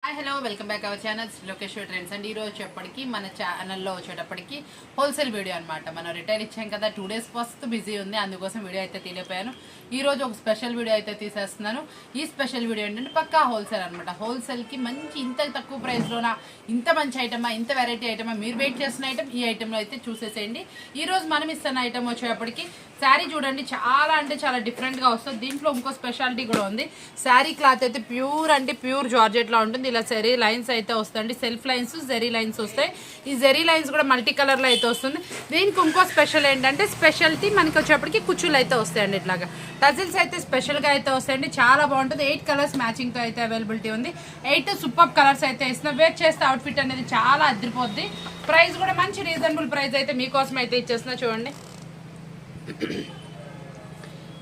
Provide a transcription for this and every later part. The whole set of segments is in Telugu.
Hello welcome back our channel Lokeshwar trends and ఈరోజు వచ్చేప్పటికి మన ఛానల్లో వచ్చేటప్పటికి హోల్సేల్ వీడియో అనమాట. మనం రిటైల్ ఇచ్చాం కదా, 2 days ఫస్ట్ బిజీ ఉంది, అందుకోసం వీడియో అయితే తీయలేకపోయాను. ఈరోజు ఒక స్పెషల్ వీడియో అయితే తీసేస్తున్నాను. ఈ స్పెషల్ వీడియో ఏంటంటే పక్కా హోల్సేల్ అనమాట. హోల్సేల్కి మంచి ఇంత తక్కువ ప్రైస్లోనా ఇంత మంచి ఐటమా, ఇంత వెరైటీ ఐటమా, మీరు వెయిట్ చేస్తున్న ఐటమ్ ఈ ఐటెంలో అయితే చూసేసేయండి. ఈరోజు మనం ఇస్తున్న ఐటమ్ వచ్చేటప్పటికి శారీ చూడండి, చాలా అంటే చాలా డిఫరెంట్గా వస్తుంది. దీంట్లో ఇంకో స్పెషాలిటీ కూడా ఉంది. శారీ క్లాత్ అయితే ప్యూర్ అంటే ప్యూర్ జార్జెట్లా ఉంటుంది. ఇలా జెరీ లైన్స్ అయితే వస్తాయండి, సెల్ఫ్ లైన్స్ జెరీ లైన్స్ వస్తాయి. ఈ జెరీ లైన్స్ కూడా మల్టీ కలర్లో అయితే వస్తుంది. దీనికి ఇంకో స్పెషల్ ఏంటంటే స్పెషాలిటీ మనకి వచ్చేప్పటికి కుచ్చులు అయితే వస్తాయండి. ఇట్లాగా టజిల్స్ అయితే స్పెషల్గా అయితే వస్తాయండి, చాలా బాగుంటుంది. 8 కలర్స్ మ్యాచింగ్తో అయితే అవైలబిలిటీ ఉంది. 8 సూపర్ కలర్స్ అయితే ఇస్తున్నాం. వేర్ చేస్తే అవుట్ఫిట్ అనేది చాలా అదిరిపోద్ది. ప్రైస్ కూడా మంచి రీజనబుల్ ప్రైస్ అయితే మీకోసం అయితే ఇచ్చేస్తున్నా. చూడండి,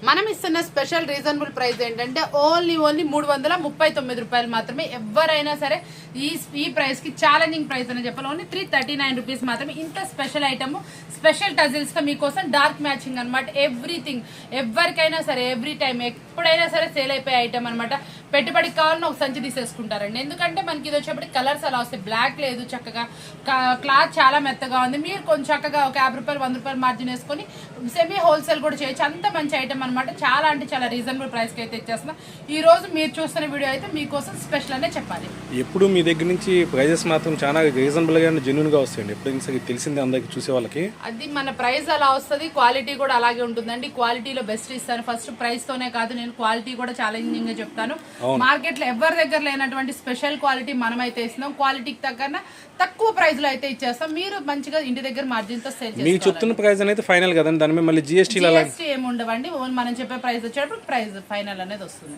మనం ఇస్తున్న స్పెషల్ రీజనబుల్ ప్రైస్ ఏంటంటే ఓన్లీ 339 రూపాయలు మాత్రమే. ఎవరైనా సరే ఈ ప్రైస్ కి ఛాలెంజింగ్ ప్రైస్ అని చెప్పాలి. ఓన్లీ 339 రూపీస్ మాత్రమే. ఇంత స్పెషల్ ఐటమ్, స్పెషల్ టజిల్స్ తో మీకోసం డార్క్ మ్యాచింగ్ అనమాట. ఎవ్రీథింగ్ ఎవరికైనా సరే ఎవ్రీ టైం ఎప్పుడైనా సరే సేల్ అయిపోయే ఐటమ్ అనమాట. పెట్టుబడికి కావాలని ఒక సంచి తీసేసుకుంటారండి. ఎందుకంటే మనకి ఇది వచ్చేప్పటికి కలర్స్ అలా వస్తాయి. బ్లాక్ లేదు, చక్కగా క్లాత్ చాలా మెత్తగా ఉంది. మీరు కొంచెం చక్కగా ఒక 50 రూపాయలు 100 రూపాయలు మార్జిన్ వేసుకొని సెమీ హోల్సేల్ కూడా చేయొచ్చు. అంత మంచి ఐటమ్ అనమాట. చాలా అంటే చాలా రీజనబుల్ ప్రైస్ కి అయితే ఇచ్చేస్తున్నా. ఈ రోజు మీరు చూస్తున్న వీడియో అయితే మీకోసం స్పెషల్ అనే చెప్పాలి. ఎప్పుడు మీ దగ్గర నుంచి ప్రైజెస్ మాత్రం చాలా రీజనబుల్ గా జెన్యూన్ గా వస్తాయండి. ఎప్పుడు తెలిసింది అందరికి చూసే వాళ్ళకి. అది మన ప్రైస్ అలా వస్తుంది, క్వాలిటీ కూడా అలాగే ఉంటుందండి. క్వాలిటీలో బెస్ట్ ఇస్తాను. ఫస్ట్ ప్రైస్ తోనే కాదు, నేను క్వాలిటీ కూడా ఛాలెంజింగ్ గా చెప్తాను. మార్కెట్ లో ఎవరి దగ్గర లేనటువంటి స్పెషల్ క్వాలిటీ మనం అయితే ఇస్తున్నాం. క్వాలిటీకి తగ్గన తక్కువ ప్రైస్ లో అయితే ఇచ్చేస్తాం. మీరు మంచిగా ఇంటి దగ్గర మార్జిన్ తో సేల్ చేస్తారు. మీరు చెప్తున్న ప్రైస్ అనేది ఫైనల్ కదండి, దాని మీద మళ్ళీ జిఎస్టీ ఏమి ఉండవండి. మనం చెప్పే ప్రైస్ వచ్చేటప్పుడు ప్రైస్ ఫైనల్ అనేది వస్తుంది.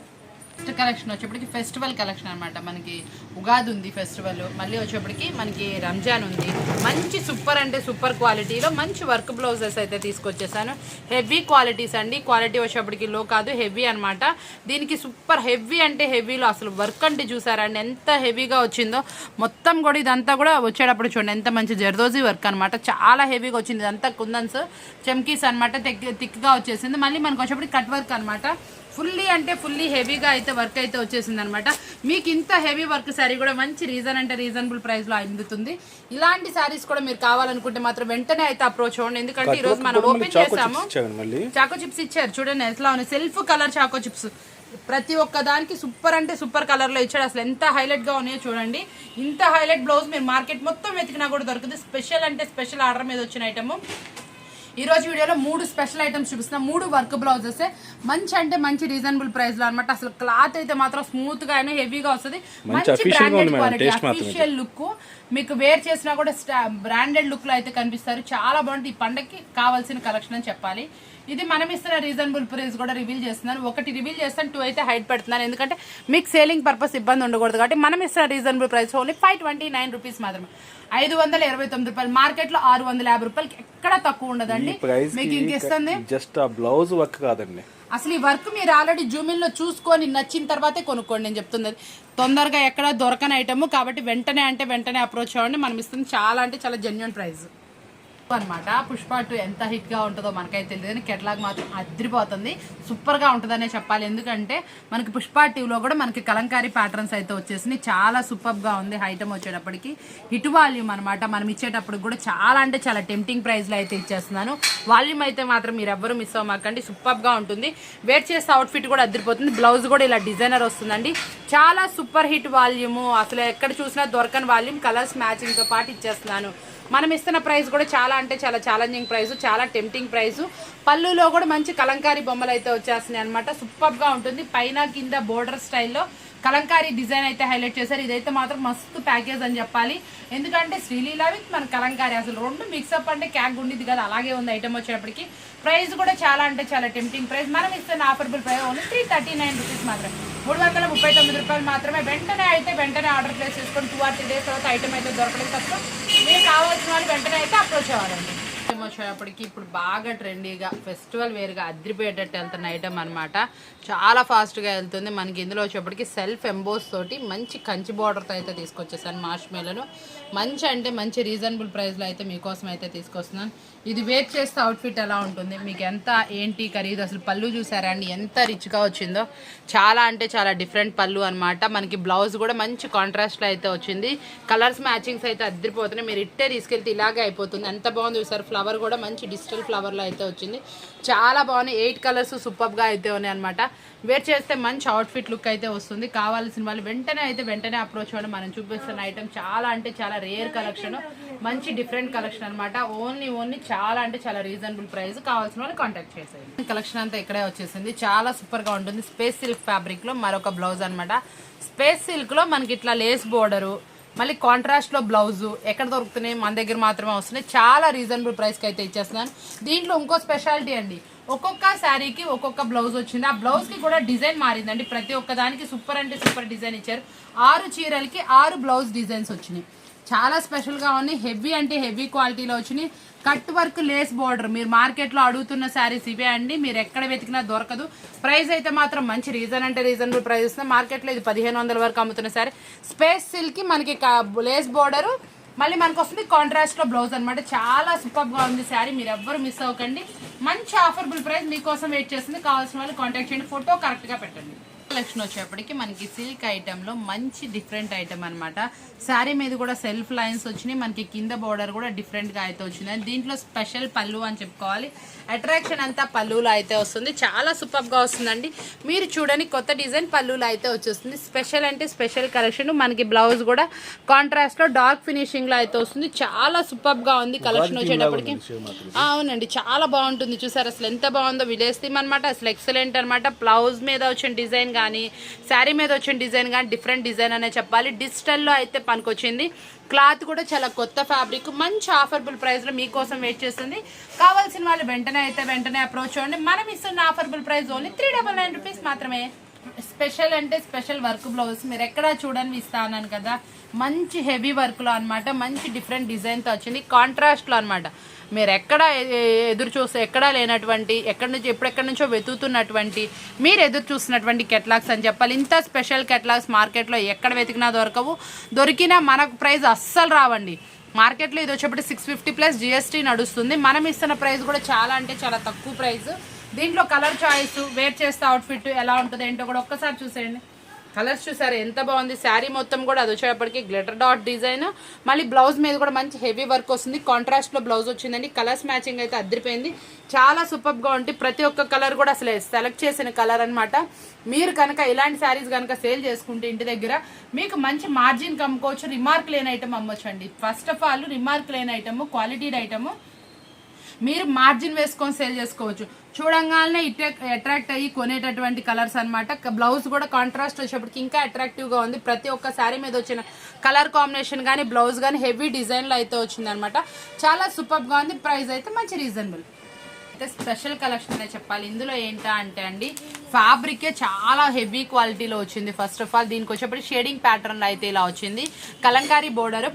ఫస్ట్ కలెక్షన్ వచ్చేప్పటికి ఫెస్టివల్ కలెక్షన్ అనమాట. మనకి ఉగాది ఉంది ఫెస్టివల్, మళ్ళీ వచ్చేప్పటికి మనకి రంజాన్ ఉంది. మంచి సూపర్ అంటే సూపర్ క్వాలిటీలో మంచి వర్క్ బ్లౌజెస్ అయితే తీసుకొచ్చేసాను. హెవీ క్వాలిటీస్ అండి. క్వాలిటీ వచ్చేప్పటికి లో కాదు, హెవీ అనమాట. దీనికి సూపర్ హెవీ అంటే హెవీలో అసలు వర్క్ అంటే చూసారండి ఎంత హెవీగా వచ్చిందో. మొత్తం కూడా ఇదంతా కూడా వచ్చేటప్పుడు చూడండి ఎంత మంచి జర్దోజీ వర్క్ అనమాట. చాలా హెవీగా వచ్చింది. ఇదంతా కుందన్స్ చమ్కీస్ అనమాట. థిక్గా వచ్చేసింది. మళ్ళీ మనకు వచ్చేప్పటికి కట్ వర్క్ అనమాట. ఫుల్లీ అంటే ఫుల్లీ హెవీగా అయితే వర్క్ అయితే వచ్చేసింది అనమాట. మీకు ఇంత హెవీ వర్క్ శారీ కూడా మంచి రీజనబుల్ ప్రైస్ లో అందుతుంది. ఇలాంటి శారీస్ కూడా మీరు కావాలనుకుంటే మాత్రం వెంటనే అయితే అప్రోచ్ అవ్వండి. ఎందుకంటే ఈ రోజు మనం ఓపెన్ చేసాము. చాకో చిప్స్ ఇచ్చారు చూడండి ఎట్లా ఉన్నాయి. సెల్ఫ్ కలర్ చాకో చిప్స్ ప్రతి ఒక్క దానికి సూపర్ అంటే సూపర్ కలర్ లో ఇచ్చాడు. అసలు ఎంత హైలైట్ గా ఉన్నాయో చూడండి. ఇంత హైలైట్ బ్లౌజ్ మీరు మార్కెట్ మొత్తం వెతికినా కూడా దొరుకుతుంది. స్పెషల్ అంటే స్పెషల్ ఆర్డర్ మీద వచ్చిన ఐటమ్. ఈ రోజు వీడియోలో 3 స్పెషల్ ఐటమ్స్ చూపిస్తున్నా. 3 వర్క్ బ్లౌజెస్ మంచి అంటే మంచి రీజనబుల్ ప్రైస్ లో అనమాట. అసలు క్లాత్ అయితే మాత్రం స్మూత్ గా అయినా హెవీగా వస్తుంది. మంచి బ్రాండెడ్ క్వాలిటీ, అఫీషియల్ లుక్. మీకు వేర్ చేసినా కూడా బ్రాండెడ్ లుక్ లో అయితే కనిపిస్తారు. చాలా బాగుంటుంది. ఈ పండగకి కావాల్సిన కలెక్షన్ అని చెప్పాలి. ఇది మనం ఇస్తున్న రీజనబుల్ ప్రైస్ కూడా రివీల్ చేస్తున్నాను. ఒకటి రివీల్ చేస్తాను, 2 అయితే హైడ్ పెడుతున్నాను. ఎందుకంటే మీకు సేలింగ్ పర్పస్ ఇబ్బంది ఉండకూడదు కాబట్టి మనం ఇస్తున్న రీజనబుల్ ప్రైస్ ఓన్లీ 529 రూపీస్ మాత్రమే. 529 రూపాయలు. మార్కెట్ లో 650 రూపాయలకి ఎక్కడ తక్కువ ఉండదండి. మీకు ఇంకిస్తుంది జస్ట్ ఆ బ్లౌజ్ వర్క్ కాదండి. అసలు ఈ వర్క్ మీరు ఆల్రెడీ జూమిన్ లో చూసుకొని నచ్చిన తర్వాతే కొనుక్కోండి. నేను చెప్తుంది తొందరగా ఎక్కడ దొరకని ఐటమ్ కాబట్టి వెంటనే అప్రోచ్ అవ్వండి. మనం ఇస్తుంది చాలా అంటే చాలా జెన్యూన్ ప్రైస్ అనమాట. పుష్ప 2 ఎంత హిట్ గా ఉంటుందో మనకైతే తెలియదు, కానీ కెటలాగ్ మాత్రం అదిరిపోతుంది. సూపర్ గా ఉంటుందనే చెప్పాలి. ఎందుకంటే మనకి పుష్ప 2లో కూడా మనకి కలంకారీ ప్యాటర్న్స్ అయితే వచ్చేసింది. చాలా సూపర్ గా ఉంది. ఐటమ్ వచ్చేటప్పటికి హిట్ వాల్యూమ్ అనమాట. మనం ఇచ్చేటప్పుడు కూడా చాలా అంటే చాలా టెంప్టింగ్ ప్రైస్ లో అయితే ఇచ్చేస్తున్నాను. వాల్యూమ్ అయితే మాత్రం మీరు ఎవ్వరు మిస్ అవ్వమాకండి. సూపర్ గా ఉంటుంది. వేర్ చేసే అవుట్ఫిట్ కూడా అదిరిపోతుంది. బ్లౌజ్ కూడా ఇలా డిజైనర్ వస్తుందండి. చాలా సూపర్ హిట్ వాల్యూమ్. అసలు ఎక్కడ చూసినా దొరకని వాల్యూమ్, కలర్స్ మ్యాచింగ్ తో పాటు ఇచ్చేస్తున్నాను. మనం ఇస్తున్న ప్రైస్ కూడా చాలా అంటే చాలా ఛాలెంజింగ్ ప్రైస్, చాలా టెంప్టింగ్ ప్రైస్. పళ్ళులో కూడా మంచి కలంకారీ బొమ్మలు అయితే వచ్చేస్తున్నాయి అనమాట. సూపర్ గా ఉంటుంది. పైన కింద బోర్డర్ స్టైల్లో కలంకారీ డిజైన్ అయితే హైలైట్ చేశారు. ఇదైతే మాత్రం మస్తు ప్యాకేజ్ అని చెప్పాలి. ఎందుకంటే శ్రీలీలా విత్ మన కలంకారీ అసలు 2 మిక్సప్ అంటే క్యాగ్ ఉండేది కదా, అలాగే ఉంది ఐటమ్ వచ్చేటప్పటికి. ప్రైస్ కూడా చాలా అంటే చాలా టెంప్టింగ్ ప్రైస్. మనం ఇస్తున్న ఆఫర్బుల్ ప్రైస్ ఓన్లీ 339 రూపీస్ మాత్రమే. 339 రూపాయలు మాత్రమే. వెంటనే ఆర్డర్ ప్లేస్ చేసుకొని 2 or 3 days తర్వాత ఐటమ్ అయితే దొరకడం కష్టం. మీకు కావాల్సిన వాళ్ళు వెంటనే అయితే అప్రోచ్ అవ్వాలండి. వచ్చేటప్పటికి ఇప్పుడు బాగా ట్రెండీగా ఫెస్టివల్ వేర్గా అద్రిపోయేటట్టు వెళ్తున్న ఐటమ్ అనమాట. చాలా ఫాస్ట్గా వెళ్తుంది. మనకి ఇందులో వచ్చేప్పటికి సెల్ఫ్ ఎంబోస్ తోటి మంచి కంచి బార్డర్తో అయితే తీసుకొచ్చేసాను. మార్ష్మేలను మంచి అంటే మంచి రీజనబుల్ ప్రైస్లో అయితే మీకోసం అయితే తీసుకొస్తున్నాను. ఇది వేర్ చేస్తే అవుట్ఫిట్ ఎలా ఉంటుంది, మీకు ఎంత ఏంటి ఖరీదు, అసలు పళ్ళు చూసారా అండి ఎంత రిచ్గా వచ్చిందో. చాలా అంటే చాలా డిఫరెంట్ పళ్ళు అనమాట. మనకి బ్లౌజ్ కూడా మంచి కాంట్రాస్ట్లో అయితే వచ్చింది. కలర్స్ మ్యాచింగ్స్ అయితే అద్దరిపోతున్నాయి. మీరు ఇట్టే తీసుకెళ్తే ఇలాగే అయిపోతుంది. ఎంత బాగుంది చూసారు. ఫ్లవర్ కూడా మంచి డిజిటల్ ఫ్లవర్లో అయితే వచ్చింది. చాలా బాగున్నాయి. 8 కలర్స్ సూపర్గా అయితే ఉన్నాయి అనమాట. వేర్ చేస్తే మంచి అవుట్ఫిట్ లుక్ అయితే వస్తుంది. కావాల్సిన వాళ్ళు వెంటనే అప్రోచ్ అవ్వండి. మనం చూపిస్తున్న ఐటమ్ చాలా అంటే చాలా రేర్ కలెక్షన్, మంచి డిఫరెంట్ కలెక్షన్ అనమాట. ఓన్లీ చాలా అంటే చాలా రీజనబుల్ ప్రైస్. కావాల్సిన వాళ్ళు కాంటాక్ట్ చేసేయండి. కలెక్షన్ అంతా ఇక్కడే వచ్చేసింది. చాలా సూపర్గా ఉంటుంది. స్పేస్ సిల్క్ ఫ్యాబ్రిక్లో మరొక బ్లౌజ్ అనమాట. స్పేస్ సిల్క్లో మనకి ఇట్లా లేస్ బోర్డరు, మళ్ళీ కాంట్రాస్ట్లో బ్లౌజు ఎక్కడ దొరుకుతున్నాయి, మన దగ్గర మాత్రమే వస్తున్నాయి. చాలా రీజనబుల్ ప్రైస్కి అయితే ఇచ్చేస్తున్నాను. దీంట్లో ఇంకో స్పెషాలిటీ అండి, ఒక్కొక్క శారీకి ఒక్కొక్క బ్లౌజ్ వచ్చింది. ఆ బ్లౌజ్కి కూడా డిజైన్ మారిందండి. ప్రతి ఒక్క దానికి సూపర్ అంటే సూపర్ డిజైన్ ఇచ్చారు. 6 చీరలకి 6 బ్లౌజ్ డిజైన్స్ వచ్చినాయి. చాలా స్పెషల్గా ఉన్నాయి. హెవీ అంటే హెవీ క్వాలిటీలో వచ్చినాయి. Cut work lace border. మీరు మార్కెట్లో అడుగుతున్న శారీస్ ఇవే అండి. మీరు ఎక్కడ వెతికినా దొరకదు. ప్రైస్ అయితే మాత్రం మంచి రీజనబుల్ ప్రైస్ వస్తుంది. మార్కెట్లో ఇది 1500 వరకు అమ్ముతున్న శారీ. స్పేస్ సిల్క్కి మనకి లేస్ బార్డరు, మళ్ళీ మనకు వస్తుంది కాంట్రాస్ట్లో బ్లౌజ్ అనమాట. చాలా సూపర్గా ఉంది శారీ. మీరు ఎవ్వరు మిస్ అవ్వకండి. మంచి ఆఫర్బుల్ ప్రైస్ మీకోసం వెయిట్ చేస్తుంది. కావాల్సిన వాళ్ళు కాంటాక్ట్ చేయండి. ఫోటో కరెక్ట్గా పెట్టండి. కలెక్షన్ వచ్చేప్పటికి మనకి సిల్క్ ఐటెంలో మంచి డిఫరెంట్ ఐటమ్ అనమాట. శారీ మీద కూడా సెల్ఫ్ లైన్స్ వచ్చినాయి. మనకి కింద బోర్డర్ కూడా డిఫరెంట్గా అయితే వచ్చింది. దీంట్లో స్పెషల్ పళ్ళు అని చెప్పుకోవాలి. అట్రాక్షన్ అంతా పళ్ళులో అయితే వస్తుంది. చాలా సూపర్గా వస్తుందండి. మీరు చూడండి, కొత్త డిజైన్ పళ్ళులో అయితే వచ్చేస్తుంది. స్పెషల్ అంటే స్పెషల్ కలెక్షన్. మనకి బ్లౌజ్ కూడా కాంట్రాస్ట్లో డార్క్ ఫినిషింగ్లో అయితే వస్తుంది. చాలా సూపర్గా ఉంది కలెక్షన్ వచ్చేటప్పటికి. అవునండి, చాలా బాగుంటుంది. చూసారు అసలు ఎంత బాగుందో. విలేజ్ థీమ్ అనమాట. అసలు ఎక్సలెంట్ అనమాట. బ్లౌజ్ మీద వచ్చిన డిజైన్ కానీ, శారీ మీద వచ్చిన డిజైన్ కానీ డిఫరెంట్ డిజైన్ అనే చెప్పాలి. డిజిటల్లో అయితే పనికొచ్చింది. క్లాత్ కూడా చాలా కొత్త ఫ్యాబ్రిక్. మంచి ఆఫర్బుల్ ప్రైస్లో మీకోసం వెయిట్ చేస్తుంది. కావాల్సిన వాళ్ళు వెంటనే అప్రోచ్ అవ్వండి. మనం ఇస్తున్న ఆఫర్బుల్ ప్రైస్ ఓన్లీ 399 రూపీస్ మాత్రమే. స్పెషల్ అంటే స్పెషల్ వర్క్ బ్లౌజ్. మీరు ఎక్కడ చూడని ఇస్తా అన్నాను కదా, మంచి హెవీ వర్క్లో అనమాట. మంచి డిఫరెంట్ డిజైన్తో వచ్చింది. కాంట్రాస్ట్లో అనమాట. మీరు ఎక్కడ ఎదురు చూస్తే ఎక్కడా లేనటువంటి, ఎక్కడెక్కడి నుంచో వెతుకుతున్నటువంటి, మీరు ఎదురు చూస్తున్నటువంటి కెట్లాగ్స్ అని చెప్పాలి. ఇంత స్పెషల్ కెట్లాగ్స్ మార్కెట్లో ఎక్కడ వెతికినా దొరకవు. దొరికినా మనకు ప్రైస్ అస్సలు రావండి. మార్కెట్లో ఇది వచ్చేప్పటి 650 ప్లస్ GST నడుస్తుంది. మనం ఇస్తున్న ప్రైస్ కూడా చాలా అంటే చాలా తక్కువ ప్రైస్. దీంట్లో కలర్ చాయిస్, వేర్ చేస్తే అవుట్ఫిట్ ఎలా ఉంటుంది ఏంటో కూడా ఒక్కసారి చూసేయండి. కలర్స్ చూసారు ఎంత బాగుంది. శారీ మొత్తం కూడా అది వచ్చేటప్పటికి గ్లిటర్ డాట్ డిజైన్, మళ్ళీ బ్లౌజ్ మీద కూడా మంచి హెవీ వర్క్ వస్తుంది. కాంట్రాస్ట్లో బ్లౌజ్ వచ్చిందండి. కలర్స్ మ్యాచింగ్ అయితే అద్దరిపోయింది. చాలా సూపర్గా ఉంటుంది. ప్రతి ఒక్క కలర్ కూడా అసలు సెలెక్ట్ చేసిన కలర్ అనమాట. మీరు కనుక ఇలాంటి శారీస్ కనుక సేల్ చేసుకుంటే ఇంటి దగ్గర మీకు మంచి మార్జిన్ కమ్ముకోవచ్చు. రిమార్క్ లేని ఐటమ్ అమ్మొచ్చు అండి. ఫస్ట్ ఆఫ్ ఆల్ రిమార్క్ లేని ఐటమ్, క్వాలిటీ ఐటమ్. మీరు మార్జిన్ వేసుకొని సేల్ చేసుకోవచ్చు. చూడంగానే అట్రాక్ట్ అయ్యి కొనేటటువంటి కలర్స్ అనమాట. బ్లౌజ్ కూడా కాంట్రాస్ట్ వచ్చేప్పటికి ఇంకా అట్రాక్టివ్గా ఉంది. ప్రతి ఒక్క శారీ మీద వచ్చిన కలర్ కాంబినేషన్ కానీ బ్లౌజ్ కానీ హెవీ డిజైన్లో అయితే వచ్చింది అనమాట. చాలా సూపర్గా ఉంది. ప్రైస్ అయితే మంచి రీజనబుల్. అయితే స్పెషల్ కలెక్షన్ అనే చెప్పాలి. ఇందులో ఏంటా అంటే అండి, ఫ్యాబ్రికే చాలా హెవీ క్వాలిటీలో వచ్చింది. ఫస్ట్ ఆఫ్ ఆల్ దీనికి వచ్చేప్పటి షేడింగ్ ప్యాటర్న్లో అయితే ఇలా వచ్చింది. కలంకారీ బోర్డర్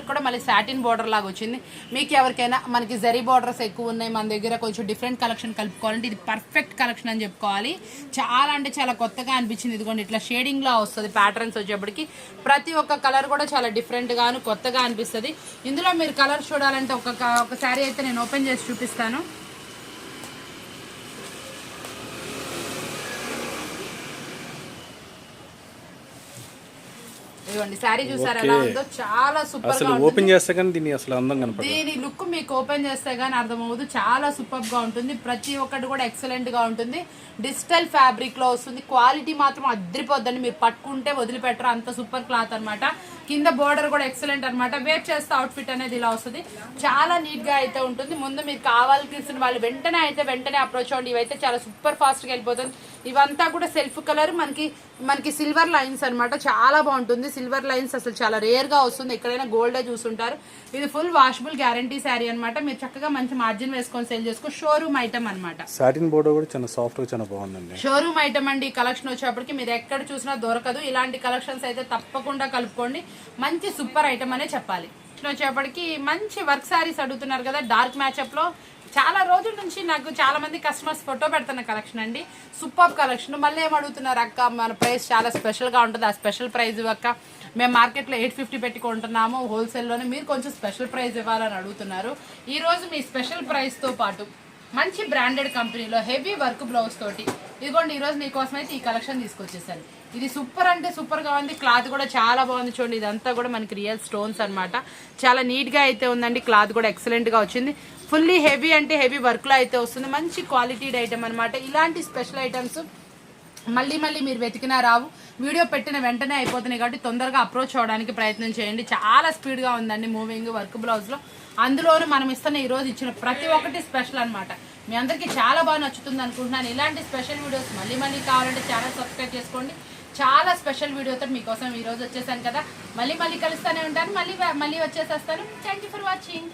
కూడా మళ్ళీ సాటిన్ బోర్డర్ లాగా వచ్చింది. మీకు ఎవరికైనా మనకి జరీ బోర్డర్స్ ఎక్కువ ఉన్నాయి, మన దగ్గర కొంచెం డిఫరెంట్ కలెక్షన్ కలుపుకోవాలంటే ఇది పర్ఫెక్ట్ కలెక్షన్ అని చెప్పుకోవాలి. చాలా అంటే చాలా కొత్తగా అనిపించింది. ఇదిగోండి ఇట్లా షేడింగ్లో వస్తుంది ప్యాటర్న్స్ వచ్చేప్పటికి. ప్రతి ఒక్క కలర్ కూడా చాలా డిఫరెంట్గాను కొత్తగా అనిపిస్తుంది. ఇందులో మీరు కలర్ చూడాలంటే ఒక శారీ అయితే నేను ఓపెన్ చేసి చూపిస్తాను. ఇదిగోండి శారీ చూసారు ఎలా ఉందో. చాలా సూపర్ గా ఓపెన్ చేస్తే కానీ దీని అసలు అందం కనపడదు. దీని లుక్ మీకు ఓపెన్ చేస్తే గానీ అర్థమవుదు. చాలా సూపర్ గా ఉంటుంది. ప్రతి ఒక్కటి కూడా ఎక్సలెంట్ గా ఉంటుంది. డిజిటల్ ఫ్యాబ్రిక్ లో వస్తుంది. క్వాలిటీ మాత్రం అద్రిపోద్దండి. మీరు పట్టుకుంటే వదిలిపెట్టరు, అంత సూపర్ క్లాత్ అనమాట. కింద బోర్డర్ కూడా ఎక్సలెంట్ అనమాట. వేర్ చేస్తే అవుట్ఫిట్ అనేది ఇలా వస్తుంది. చాలా నీట్ గా అయితే ఉంటుంది. ముందు మీరు కావాల్సిన వాళ్ళు వెంటనే అప్రోచ్ అవ్వండి. ఇవైతే చాలా సూపర్ ఫాస్ట్ గా వెళ్ళిపోతుంది. ఇవంతా కూడా సెల్ఫ్ కలర్, మనకి సిల్వర్ లైన్స్ అనమాట. చాలా బాగుంటుంది. సిల్వర్ లైన్స్ అసలు చాలా రేర్ గా వస్తుంది. ఎక్కడైనా గోల్డే చూసుంటారు. ఇది ఫుల్ వాషబుల్ గ్యారంటీ శారీ అనమాట. మీరు చక్కగా మంచి మార్జిన్ వేసుకొని సేల్ చేసుకో. షోరూమ్ ఐటమ్ అనమాట. సాటిన్ బోర్డర్ కూడా చాలా సాఫ్ట్ గా చాలా బాగుందండి. షోరూమ్ ఐటమ్ అండి. కలెక్షన్ వచ్చేప్పటికి మీరు ఎక్కడ చూసినా దొరకదు. ఇలాంటి కలెక్షన్స్ అయితే తప్పకుండా కలుపుకోండి. మంచి సూపర్ ఐటమ్ అనే చెప్పాలి. వచ్చేప్పటికి మంచి వర్క్ శారీస్ అడుగుతున్నారు కదా డార్క్ మ్యాచ్అప్లో. చాలా రోజుల నుంచి నాకు చాలా మంది కస్టమర్స్ ఫోటో పెడుతున్న కలెక్షన్ అండి. Super collection. మళ్ళీ ఏం అడుగుతున్నారు అక్క మన ప్రైస్ చాలా స్పెషల్గా ఉంటుంది, ఆ స్పెషల్ ప్రైస్ అక్క మేము మార్కెట్లో 850 పెట్టి కొంటున్నాము హోల్సేల్లోనే, మీరు కొంచెం స్పెషల్ ప్రైస్ ఇవ్వాలని అడుగుతున్నారు. ఈరోజు మీ స్పెషల్ ప్రైస్తో పాటు మంచి బ్రాండెడ్ కంపెనీలో హెవీ వర్క్ బ్లౌజ్ తోటి ఇదిగోండి ఈరోజు మీకోసం అయితే ఈ కలెక్షన్ తీసుకొచ్చేసాను. ఇది సూపర్ అంటే సూపర్గా ఉంది. క్లాత్ కూడా చాలా బాగుంది చూడండి. ఇదంతా కూడా మనకి రియల్ స్టోన్స్ అనమాట. చాలా నీట్గా అయితే ఉందండి. క్లాత్ కూడా ఎక్సలెంట్గా వచ్చింది. ఫుల్లీ హెవీ అంటే హెవీ వర్క్లో అయితే వస్తుంది. మంచి క్వాలిటీడ్ ఐటమ్ అనమాట. ఇలాంటి స్పెషల్ ఐటమ్స్ మళ్ళీ మళ్ళీ మీరు వెతికినా రావు. వీడియో పెట్టిన వెంటనే అయిపోతున్నాయి కాబట్టి తొందరగా అప్రోచ్ అవ్వడానికి ప్రయత్నం చేయండి. చాలా స్పీడ్గా ఉందండి మూవింగ్ వర్క్ బ్లౌజ్లో. అందులోనూ మనం ఇస్తున్న ఈరోజు ఇచ్చిన ప్రతి ఒక్కటి స్పెషల్ అనమాట. మీ అందరికీ చాలా బాగా నచ్చుతుంది అనుకుంటున్నాను. ఇలాంటి స్పెషల్ వీడియోస్ మళ్ళీ మళ్ళీ కావాలంటే ఛానల్ సబ్స్క్రైబ్ చేసుకోండి. చాలా స్పెషల్ వీడియోతో మీకోసం ఈరోజు వచ్చేసాను కదా. మళ్ళీ మళ్ళీ కలుస్తూనే ఉంటాను. మళ్ళీ వచ్చేసేస్తాను. Thank you for watching.